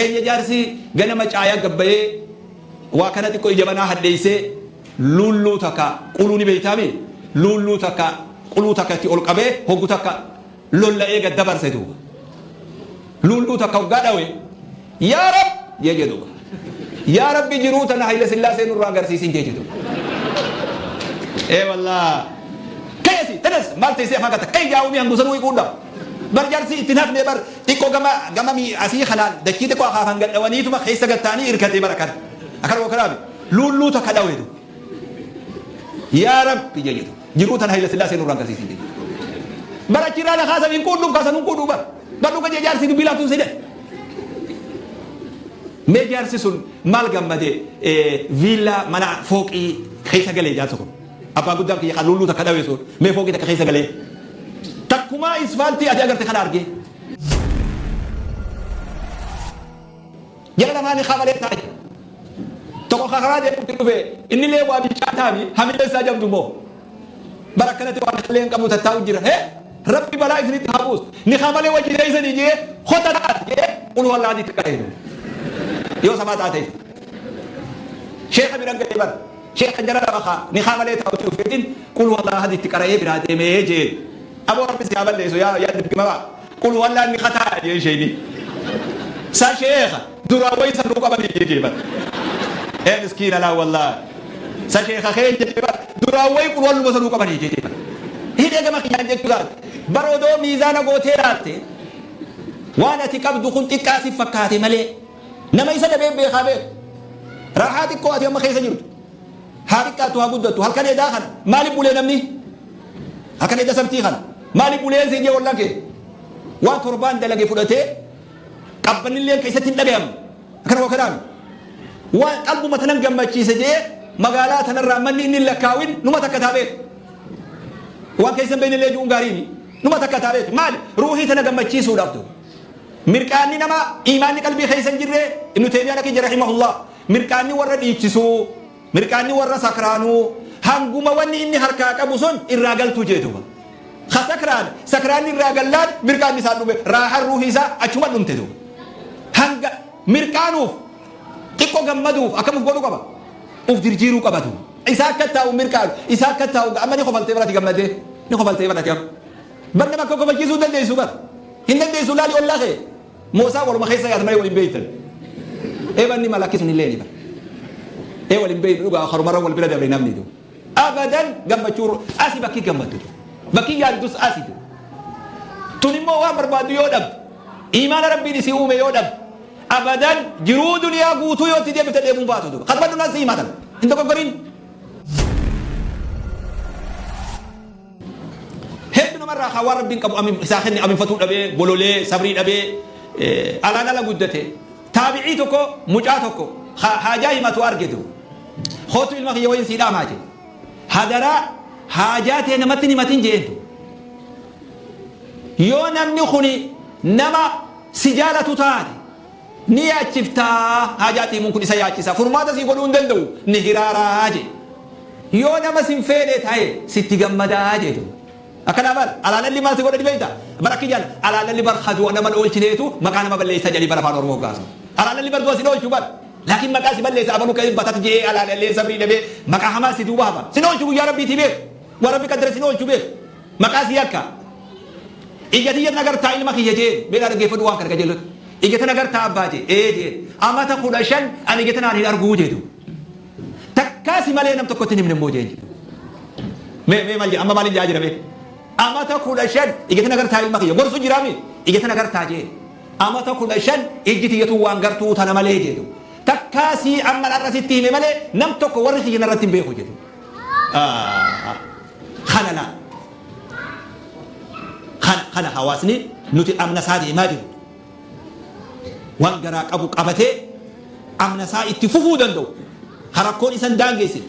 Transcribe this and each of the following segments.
keenya jaarsi ganama caayaa gabbayee waa kana xiqqoo ijabanaa hadheessee lulluu takka quluu ni beeytaami lulluu takka quluu takka itti ol qabee hoggu takka lolla'ee gad dabarse duuba lulluu takka hoggaa dhawe yaa rab jee duuba yaa rabbi jiruu tana Hayila Sillaasee nurraa agarsiisin jee duuba wallah kayasi tanas maal teessee afaan gata kay jaawumi hangusanuu hiikuudha bar jaarsi itti nafne bar xiqqoo gama mi asii kanaan dachii xiqqoo akaafan gadhawaniituma keessa gattaanii irkatee bara kana akkana kanaafi lulluu takka dhawe duuba yaa rabbi jee jiruu tana Hayila Sillaasee nurraa agarsiisin jee bara achirraa na kaasa hin kuudhuuf kaasa nun kuudhuu bar badhu ka jee jaarsi dubbii laatuun sidhe mee jaarsi sun maal gammade viillaa mana fooqii keessa galee jaarsa kun abbaan guddaan kiyya kan lulluu takka dhawe sun mee fooqii takka keessa galee takkumaa isfaaltii ati agarte kana argee jala namaani kamalee taa'e tokko kakaraa deemuutti dhufe inni lee waa bilchaataafi hamillee isaa jamdu moo bara akkanatti waan illee hin qabu tattaa'u jira rabbi balaa isinitti habuus ni kamalee wajji deeysanii jee hota taat jee qul wallaadiitti qa'eenu yoo samaa taate sheekha biran galee bara sheekha jara rabakaa ni kamalee taa'utti dhufeetiin qul wallaadiitti qara'ee biraa deemee jee aboo rabbi si aballeessu yaa dibbimamaa qul wallaan ni kataa jee sheeyni sa sheekha duraa wayi sanuu qabanii jee jee bara miskiina laa wallaa sa sheekha keenya jee bara duraa wayi qul walluma sanuu qabanii jee jee bara hidhee gama kiyyaan jechuudhaan baroodoo miizaana gootee laatte waan ati qabdu kun xiqqaasiif fakkaate malee nama isa dhabee beekaa beeku raahaa xiqqoo ati amma keessa jirtu haa xiqqaattu haa guddattu halkan edaa kana maaliif bulee namni halkan eda sabtii kana maaliif bulee siijee wallan kee waan torbaan dalage fudhatee qabbanillee keessatti hin dhagayamu akkana wakanaami waan qalbuma tanan gammachiise jee magaalaa tanarraa manni inni lakkaawin numa takka taabeeku waan keessan beynillee ju'uun gaariini numa takka taabeeku maali ruuhii tana gammachiisuudhaaf tu mirqaanni nama imaanni qalbii keessa hin jirre ibnu Taymiyyaan akki rahimahullah mirqaanni warra dhiichisuu mirqaanni warra sakraanuu hanguma wanni inni harkaa qabu sun irraa galtuu jeetuba ka sakraanni irraa gallaan mirqaanni isaa dhume raahan ruuhii isaa achuma dhumte duuba hanga mirqaanuuf xiqqoo gammaduuf akkamuuf godhu qaba uf dirjiiruu qabatu isaa akka taa'u mirqaanu isaa akka taa'u amma ni kofaltee barati gammadee ni kofaltee barati amma banna bakka kofalchiisuu dandeessu bar hin dandeessu laali ollaa kee moosaa waluma keessa yaata malee waliin beeytan banni malakkis hin leeni bar waliin beeytu dhugaa harumarra wal bira dabre namni du abadan gammachuu asi bakki gammaddu bakki yaaddus asi du tun immoo waan barbaaddu yoo dhabdu imaana rabbiin isii uume yoo dhabdu abadan jiruu duniyaa guutuu yoo itti deebite deemuun baatu du katbaddu nas himatan hin dogoggoriin namarraa hawaa rabbiin qabu isaa kenni aminfatuu dhabee bololee sabrii dhabee alaan ala guddate taabicii tokko mucaa tokko haajaa himatu argetu hootu ilma kiyya wayin siidhaa maaje hadaraa haajaa tee namatti himatin jeentu yoo namni kuni nama si jaalatu taate ni yaachiftaa haajaa tiimuun kun isa yaachisa furmaata sii godhuu hin danda'u ni hiraaraa je yoo nama sin fedhe ta'e sitti gammadaa jedhu akkana bar alaalalli maal si godha dhibeeyta bar akki jaan alaalalli bar haduu nama dhoolchineetu maqaa nama balleessa jedhii bar afaan oromoo gaasu alaalalli bar du'a si dhoolchu bar laakiin maqaa si balleessa abaluu ka'ee batat jee alaalallee sabrii dhabee maqaa hamaa si duuba haba si dhoolchu guyyaa rabbiitii beeku waan rabbi qaddara si dhoolchu beeku maqaa si yakka ijjatiyya nagartaa ilma kiyya jee beela dhaggeeffadhu waan kana qajeelota ijjata nagartaa abbaa jee jee amata 15 ani ijjata naan hin arguu jeetu takkaasi malee nam tokkotti hin himne immoo jee mee maal amma maaliin jaa jira mee amata 15 ijjata nagartaa ilma kiyya gorsu jiraami ijjata nagartaa jee amata 15 ijjitiyatu waan gartuu tana malee jeetu takkaasi amma dharrasitti hime malee nam tokko warri kiyya narratti hin beeku jeetu kanala kana hawaasni nuti amna isaa deemaa jiru waan garaa qabu qabatee amna isaa itti fufuu danda'u harakkoon isan daangeesse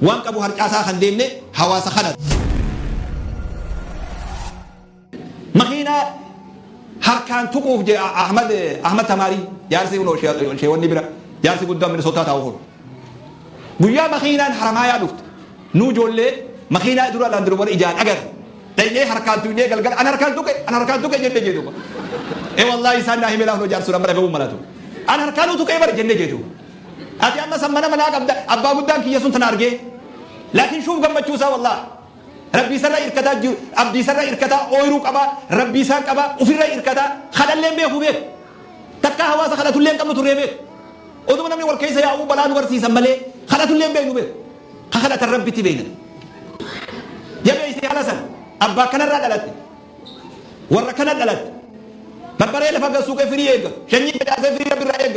waan qabu harcaasaa kan deemne hawaasa kana makiinaa harkaan tuquuf je Ahmad Tamarii jaarsi sheewwanni bira jaarsi guddaan Minisootaa taa'u kun guyyaa makiinaan haramaayaa dhufte nuu ijoollee makiinaa dura laandiroowwan ijaan agarre دايني حركات دنيا قال انا ركعتك جنة جدو اي والله انسان ناهي ملا هو جار سوره مره بو ملاتو انا ركعتك اي بر جنة جدو اتي اما سمنا ملا ابا قدام كي يسون تنارجي لكن شوف قمچوسا والله ربي سر اركدا عبدي سر اركدا اويرو قبا ربي سر قبا وفي اركدا خدلن بيخو بيت تكا حواس خلاتولن قمتو ريبيت ودوم نمني وركيسا يا ابو بلاد ورسي سملي خلاتولن بينو بيت خلات الرب تبين يا بيسي على سن ابا كان رادلت ور كان دلت بربري لفق سوق فريق شني بدا فريق بالرايق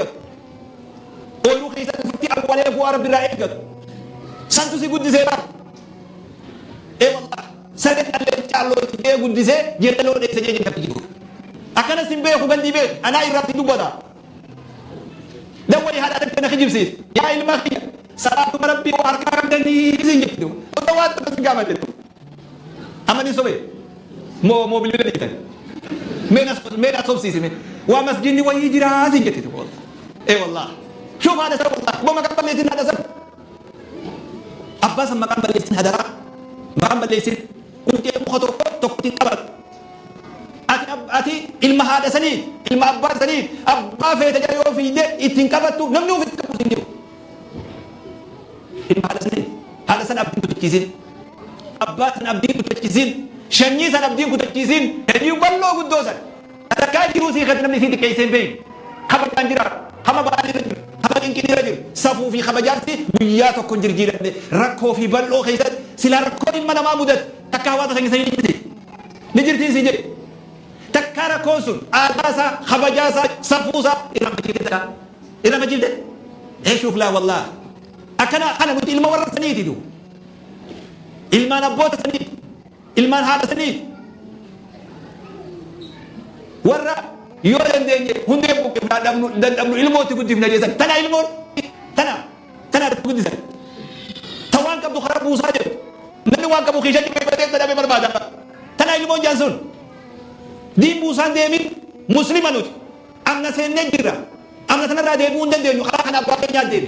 اويرو خيسا فتي اول فوار بالرايق سانتو سي غودي سيبا اي والله سرت الله تعالى تي غودي سي جيتلو دي سجي كبجي اكن سيمبي خو غندي بيت انا يراتي دوبدا دوي هذا انا خجيب سيس يا علم اخي صلاه ربي واركان دني زنجدو دوات بس غامل اماني سوبي مو بالبلد مينا صوب سيسي من ومسجدني ويجرا زنجدو والله اي والله شوف هذا سر والله مو مكان بليسين هذا سر أباس مكان بليسين هذا مكان بليسين كنت مخاطر تكتين أبد أتي علم هذا سنين علم أبا سنين أبا في تجاري وفي ده إتنكبتو نمنو في تكبتين علم هذا سنين هذا سن أبدين تكيزين أبا سن أبدين تكيزين شني سن أبدين تكيزين هني يقولوا قدوسا هذا كاجي روسي خدنا من في تكيسين بين خبر كانجرا خما بالي رجل خما إنكني رجل سافو في خبجارتي وياتو كنجر جيران ركو في بلو خيسات سلا ركو إما ما مدت تكاواتا سنجي نجرتين سنجي تكارا كونسون آلاسا خبجاسا سافوسا إلا مجيب ده إيه شوف لا والله أنا قلت إلما ورد سنيتي دو إلما نبوت سنيت إلما هذا سنيت ورد يورن دنيا هندي بوك دم علمو تقول دفنا جيسان تنا علمو تنا تقول جيسان توان كم تخرب موساجر نني وان كم خيشة كم بدأت تنا بمربادا تنا علمو جانسون دي موسان ديمين مسلمانوت أمنا سنجرا أمنا تنا راديبون دنيا خلا خنا باقي دين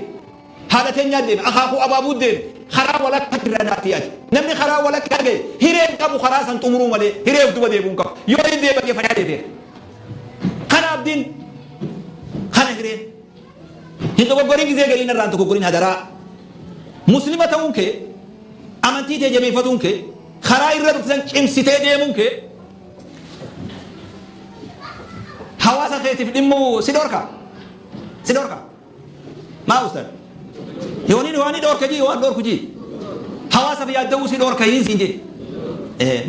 هذا تنيا دين أخاكو أبابو دين خرا ولا كتير ناتيات نمني خرا ولا كاجي هيرين كابو خرا سان تمرو مالي هيرين تبى ديبون كاب يورين ديبا كيف فجأة دين خنا abdiin kana hireen hinda gogorin gizee galiin irraan tokko gorin hadaraa muslima ta'uun kee amantii tee jabeeffatuun kee karaa irra dhuftan cimsitee deemuun kee hawaasa keetiif dhimmuu si dhorka maa ustan yooniin dhorka jii waan dhorku jii hawaasa fi yaadda'uu si dhorka hin siin jee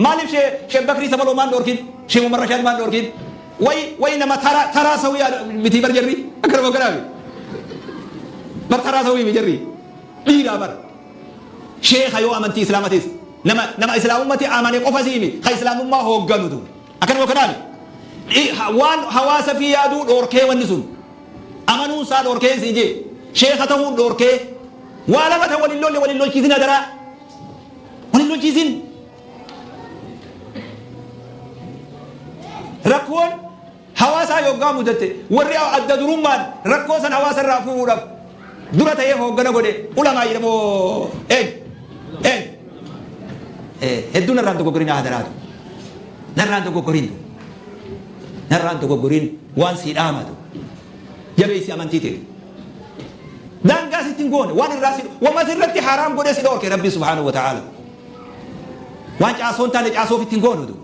maaliif shee bakrii sabaloo maan dhorkin shee umar rashaad maan dhorkin وينما ترى سوي بتي برجري أكرم كلامي ترى سوي بجري إيرا بر شيخ أيوة أمنتي إسلامتيس نما إسلام أمتي آمني قفزيمي خي إسلام ما هو جنودو أكرم كلامي وان حواس في يادو دوركي والنسون أمنون سا دوركي سيجي شيخ تهون دوركي ولا ما تقول وللول كيزين هذا وللول كيزين ركون حواسا يوغا مدته وريا عددرومان ركوسن حواسا رافو رف درته يهو غنا غدي علماء يرمو هدونا راندو غورينا هدرات نراندو غورين وان سي دامادو جبيسي امانتيتي دان غاسي تنغون وان الراسي وما سرتي حرام غدي سي دورك ربي سبحانه وتعالى وان جاسون تاني جاسو في تنغون دو